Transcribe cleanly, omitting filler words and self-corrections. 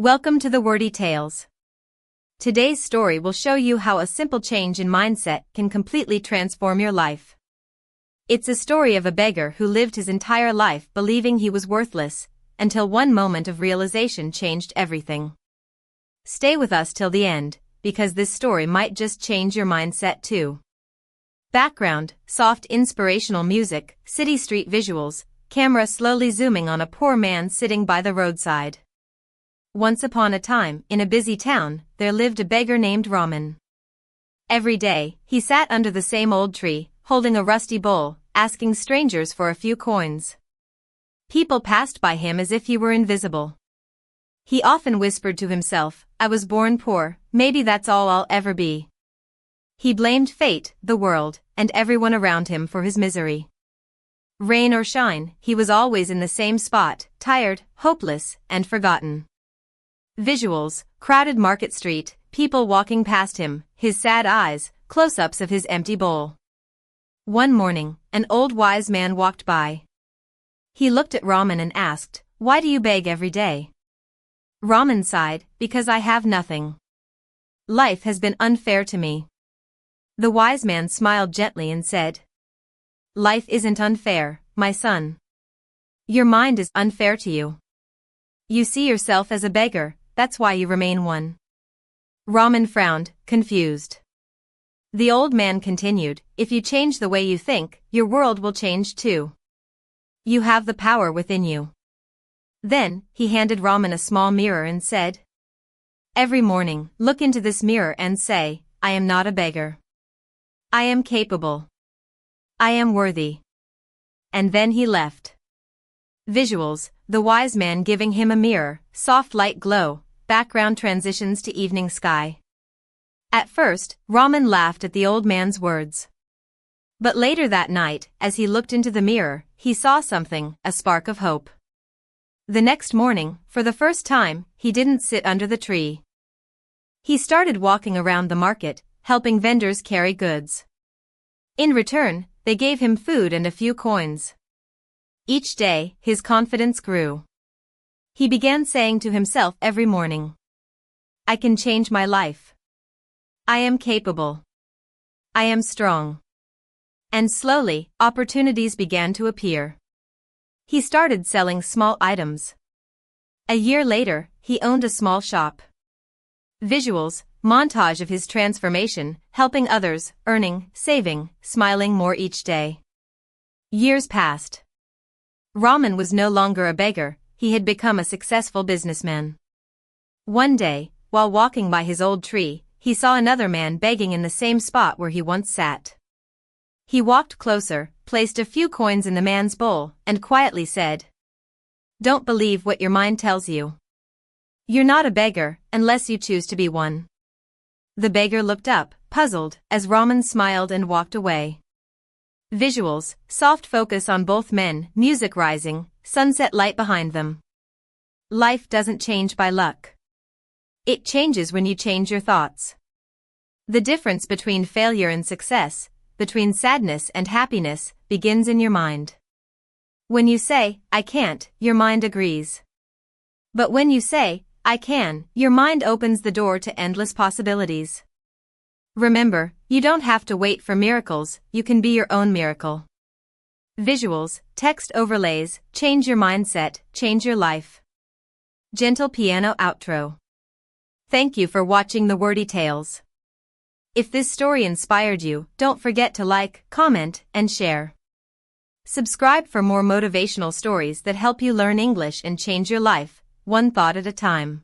Welcome to the Wordy Tales. Today's story will show you how a simple change in mindset can completely transform your life. It's a story of a beggar who lived his entire life believing he was worthless, until one moment of realization changed everything. Stay with us till the end, because this story might just change your mindset too. Background: soft inspirational music, city street visuals, camera slowly zooming on a poor man sitting by the roadside. Once upon a time, in a busy town, there lived a beggar named Raman. Every day, he sat under the same old tree, holding a rusty bowl, asking strangers for a few coins. People passed by him as if he were invisible. He often whispered to himself, "I was born poor, maybe that's all I'll ever be." He blamed fate, the world, and everyone around him for his misery. Rain or shine, he was always in the same spot, tired, hopeless, and forgotten. Visuals: crowded market street, people walking past him, his sad eyes, close-ups of his empty bowl. One morning, an old wise man walked by. He looked at Raman and asked, "Why do you beg every day?" Raman sighed, "Because I have nothing. Life has been unfair to me." The wise man smiled gently and said, "Life isn't unfair, my son. Your mind is unfair to you. You see yourself as a beggar, that's why you remain one." Raman frowned, confused. The old man continued, "If you change the way you think, your world will change too. You have the power within you." Then, he handed Raman a small mirror and said, "Every morning, look into this mirror and say, 'I am not a beggar. I am capable. I am worthy.'" And then he left. Visuals: the wise man giving him a mirror, soft light glow, background transitions to evening sky. At first, Raman laughed at the old man's words. But later that night, as he looked into the mirror, he saw something, a spark of hope. The next morning, for the first time, he didn't sit under the tree. He started walking around the market, helping vendors carry goods. In return, they gave him food and a few coins. Each day, his confidence grew. He began saying to himself every morning, "I can change my life. I am capable. I am strong." And slowly, opportunities began to appear. He started selling small items. A year later, he owned a small shop. Visuals: montage of his transformation, helping others, earning, saving, smiling more each day. Years passed. Raman was no longer a beggar, he had become a successful businessman. One day, while walking by his old tree, he saw another man begging in the same spot where he once sat. He walked closer, placed a few coins in the man's bowl, and quietly said, "Don't believe what your mind tells you. You're not a beggar, unless you choose to be one." The beggar looked up, puzzled, as Raman smiled and walked away. Visuals: soft focus on both men, music rising, sunset light behind them. Life doesn't change by luck. It changes when you change your thoughts. The difference between failure and success, between sadness and happiness, begins in your mind. When you say, "I can't," your mind agrees. But when you say, "I can," your mind opens the door to endless possibilities. Remember, you don't have to wait for miracles, you can be your own miracle. Visuals: text overlays, change your mindset, change your life. Gentle piano outro. Thank you for watching the Wordy Tales. If this story inspired you, don't forget to like, comment, and share. Subscribe for more motivational stories that help you learn English and change your life, one thought at a time.